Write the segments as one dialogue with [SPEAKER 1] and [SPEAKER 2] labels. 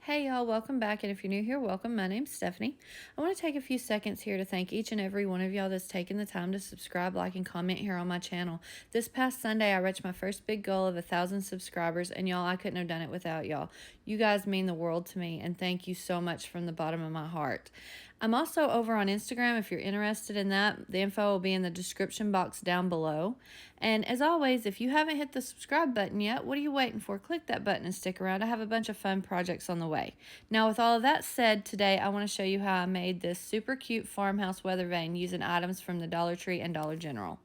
[SPEAKER 1] Hey y'all, welcome back, and if you're new here, welcome. My name's Stephanie. I want to take a few seconds here to thank each and every one of y'all that's taken the time to subscribe, like, and comment here on my channel. This past Sunday, I reached my first big goal of 1,000 subscribers, and y'all, I couldn't have done it without y'all. You guys mean the world to me, and thank you so much from the bottom of my heart. I'm also over on Instagram if you're interested in that. The info will be in the description box down below. And as always, if you haven't hit the subscribe button yet, what are you waiting for? Click that button and stick around. I have a bunch of fun projects on the way. Now, with all of that said, today I want to show you how I made this super cute farmhouse weather vane using items from the Dollar Tree and Dollar General.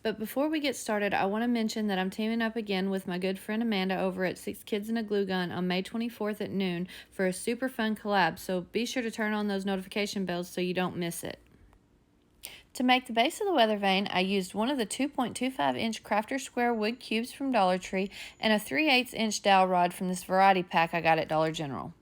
[SPEAKER 1] But before we get started, I want to mention that I'm teaming up again with my good friend Amanda over at 6 Kids and a Glue Gun on May 24th at noon for a super fun collab, so be sure to turn on those notification bells so you don't miss it. To make the base of the weather vane, I used one of the 2.25-inch Crafter Square wood cubes from Dollar Tree and a 3/8-inch dowel rod from this variety pack I got at Dollar General.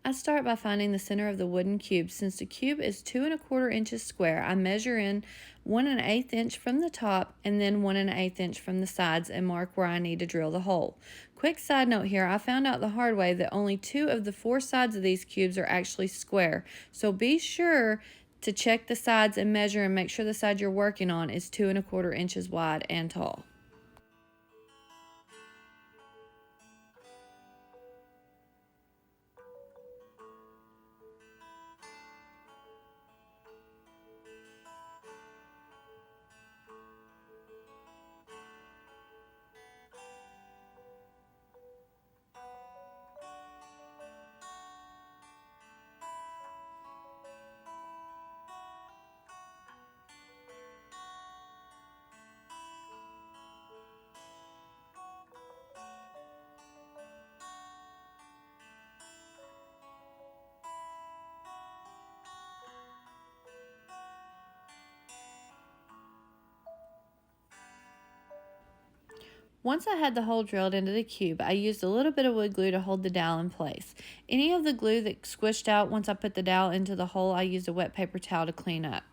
[SPEAKER 1] I start by finding the center of the wooden cube. Since the cube is 2 1/4 inches square, I measure in 1 1/8 inch from the top and then 1 1/8 inch from the sides and mark where I need to drill the hole. Quick side note here, I found out the hard way that only 2 of the 4 sides of these cubes are actually square, so be sure to check the sides and measure and make sure the side you're working on is 2 1/4 inches wide and tall. Once I had the hole drilled into the cube, I used a little bit of wood glue to hold the dowel in place. Any of the glue that squished out once I put the dowel into the hole, I used a wet paper towel to clean up.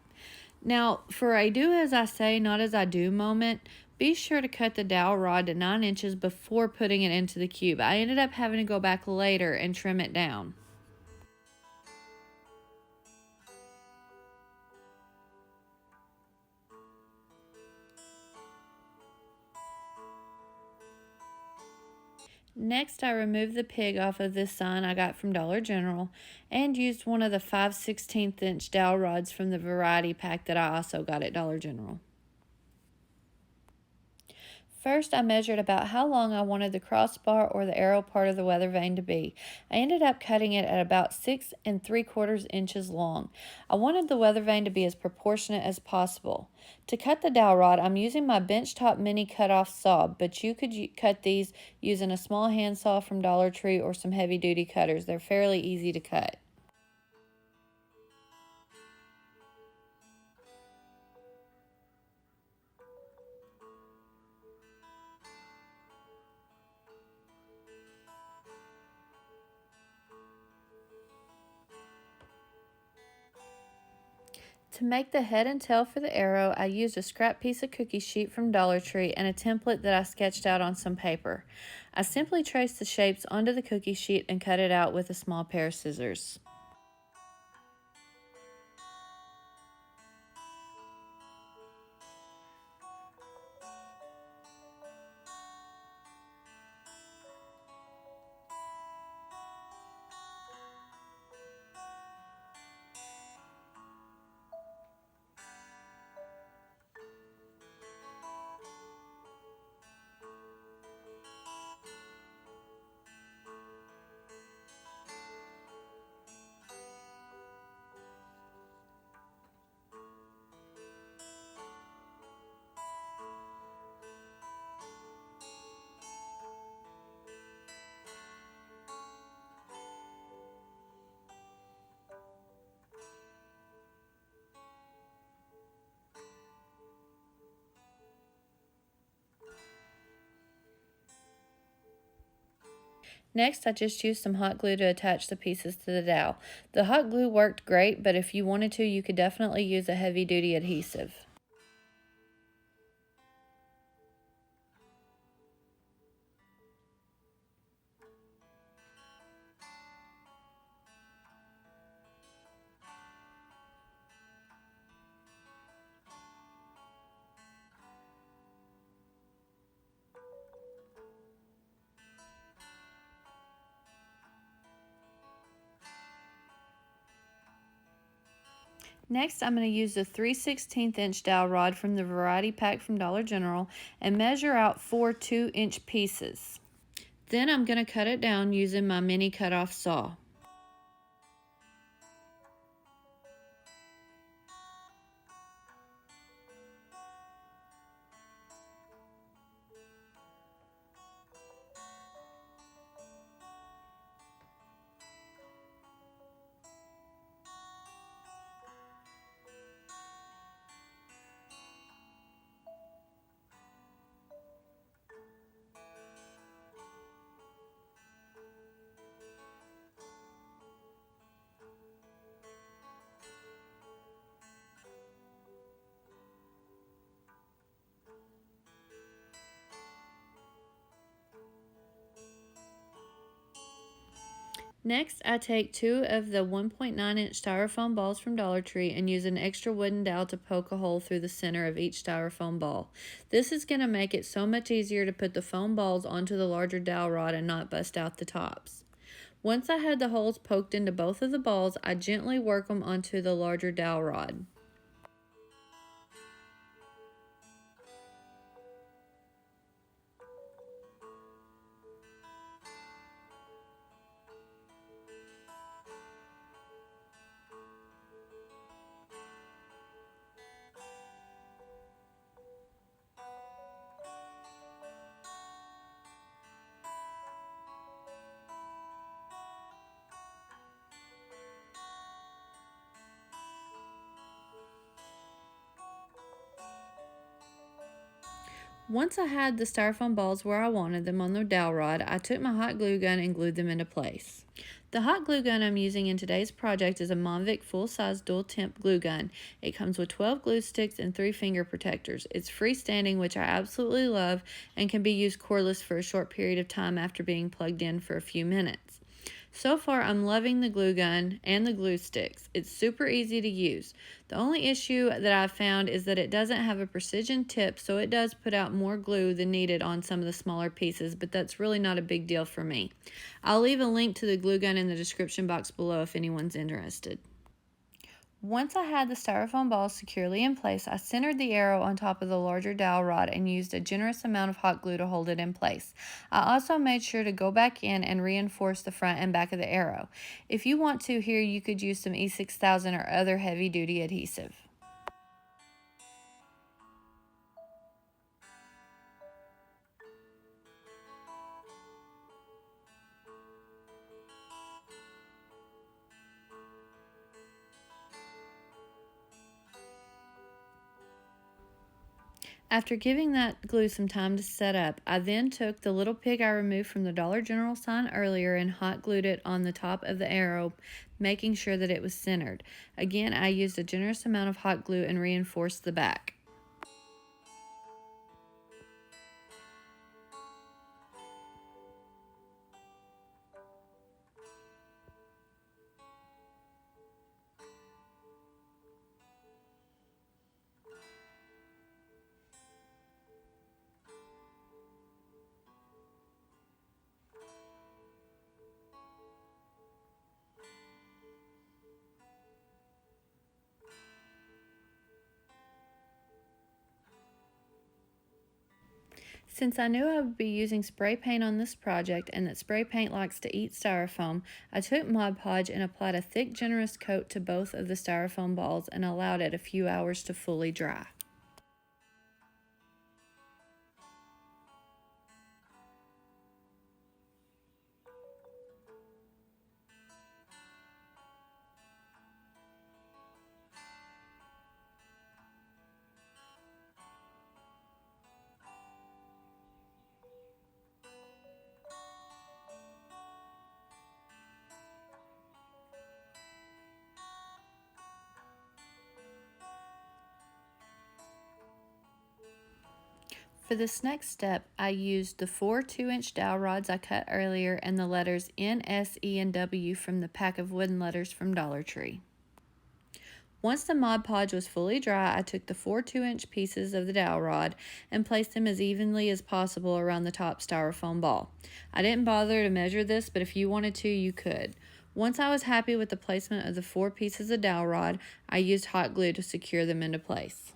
[SPEAKER 1] Now, for a do as I say, not as I do moment, be sure to cut the dowel rod to 9 inches before putting it into the cube. I ended up having to go back later and trim it down. Next, I removed the pig off of this sign I got from Dollar General and used one of the 5/16 inch dowel rods from the variety pack that I also got at Dollar General. First, I measured about how long I wanted the crossbar or the arrow part of the weather vane to be. I ended up cutting it at about 6 3/4 inches long. I wanted the weather vane to be as proportionate as possible. To cut the dowel rod, I'm using my benchtop mini cut-off saw, but you could cut these using a small handsaw from Dollar Tree or some heavy-duty cutters. They're fairly easy to cut. To make the head and tail for the arrow, I used a scrap piece of cookie sheet from Dollar Tree and a template that I sketched out on some paper. I simply traced the shapes onto the cookie sheet and cut it out with a small pair of scissors. Next, I just used some hot glue to attach the pieces to the dowel. The hot glue worked great, but if you wanted to, you could definitely use a heavy-duty adhesive. Next, I'm going to use the 3/16 inch dowel rod from the variety pack from Dollar General and measure out 4 2-inch pieces. Then I'm going to cut it down using my mini cut-off saw. Next, I take 2 of the 1.9-inch styrofoam balls from Dollar Tree and use an extra wooden dowel to poke a hole through the center of each styrofoam ball. This is going to make it so much easier to put the foam balls onto the larger dowel rod and not bust out the tops. Once I had the holes poked into both of the balls, I gently work them onto the larger dowel rod. Once I had the styrofoam balls where I wanted them on the dowel rod, I took my hot glue gun and glued them into place. The hot glue gun I'm using in today's project is a Monvic full-size dual-temp glue gun. It comes with 12 glue sticks and 3 finger protectors. It's freestanding, which I absolutely love, and can be used cordless for a short period of time after being plugged in for a few minutes. So far, I'm loving the glue gun and the glue sticks. It's super easy to use. The only issue that I've found is that it doesn't have a precision tip, so it does put out more glue than needed on some of the smaller pieces, but that's really not a big deal for me. I'll leave a link to the glue gun in the description box below if anyone's interested. Once I had the styrofoam balls securely in place, I centered the arrow on top of the larger dowel rod and used a generous amount of hot glue to hold it in place. I also made sure to go back in and reinforce the front and back of the arrow. If you want to here, you could use some E6000 or other heavy-duty adhesive. After giving that glue some time to set up, I then took the little pig I removed from the Dollar General sign earlier and hot glued it on the top of the arrow, making sure that it was centered. Again, I used a generous amount of hot glue and reinforced the back. Since I knew I would be using spray paint on this project and that spray paint likes to eat styrofoam, I took Mod Podge and applied a thick, generous coat to both of the styrofoam balls and allowed it a few hours to fully dry. For this next step, I used the 4 2-inch dowel rods I cut earlier and the letters N, S, E, and W from the pack of wooden letters from Dollar Tree. Once the Mod Podge was fully dry, I took the 4 2-inch pieces of the dowel rod and placed them as evenly as possible around the top styrofoam ball. I didn't bother to measure this, but if you wanted to, you could. Once I was happy with the placement of the 4 pieces of dowel rod, I used hot glue to secure them into place.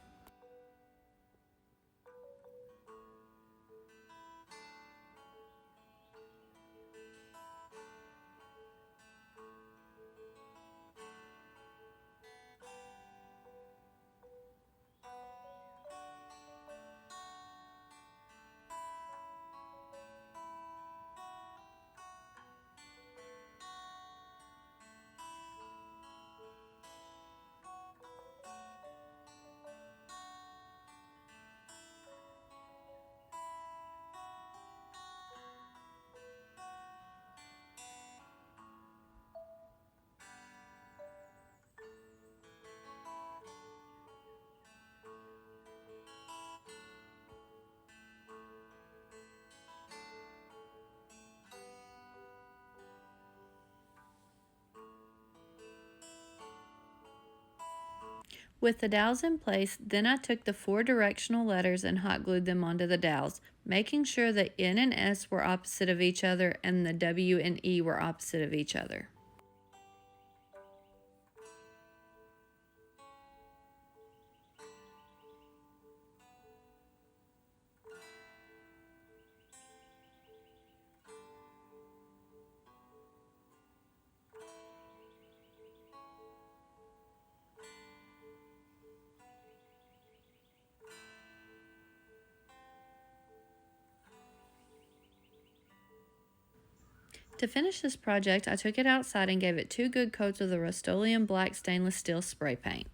[SPEAKER 1] With the dowels in place, then I took the 4 directional letters and hot glued them onto the dowels, making sure that N and S were opposite of each other and the W and E were opposite of each other. To finish this project, I took it outside and gave it 2 good coats of the Rust-Oleum black stainless steel spray paint.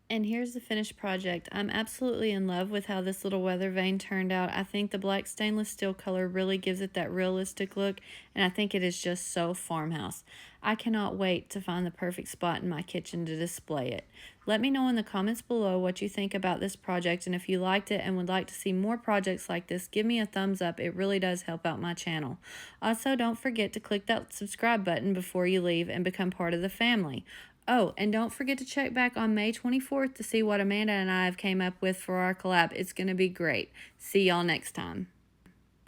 [SPEAKER 1] And here's the finished project. I'm absolutely in love with how this little Weathervane turned out. I think the black stainless steel color really gives it that realistic look, and I think it is just so farmhouse. I cannot wait to find the perfect spot in my kitchen to display it. Let me know in the comments below what you think about this project, and if you liked it and would like to see more projects like this, give me a thumbs up. It really does help out my channel. Also, don't forget to click that subscribe button before you leave and become part of the family. Oh, and don't forget to check back on May 24th to see what Amanda and I have came up with for our collab. It's going to be great. See y'all next time.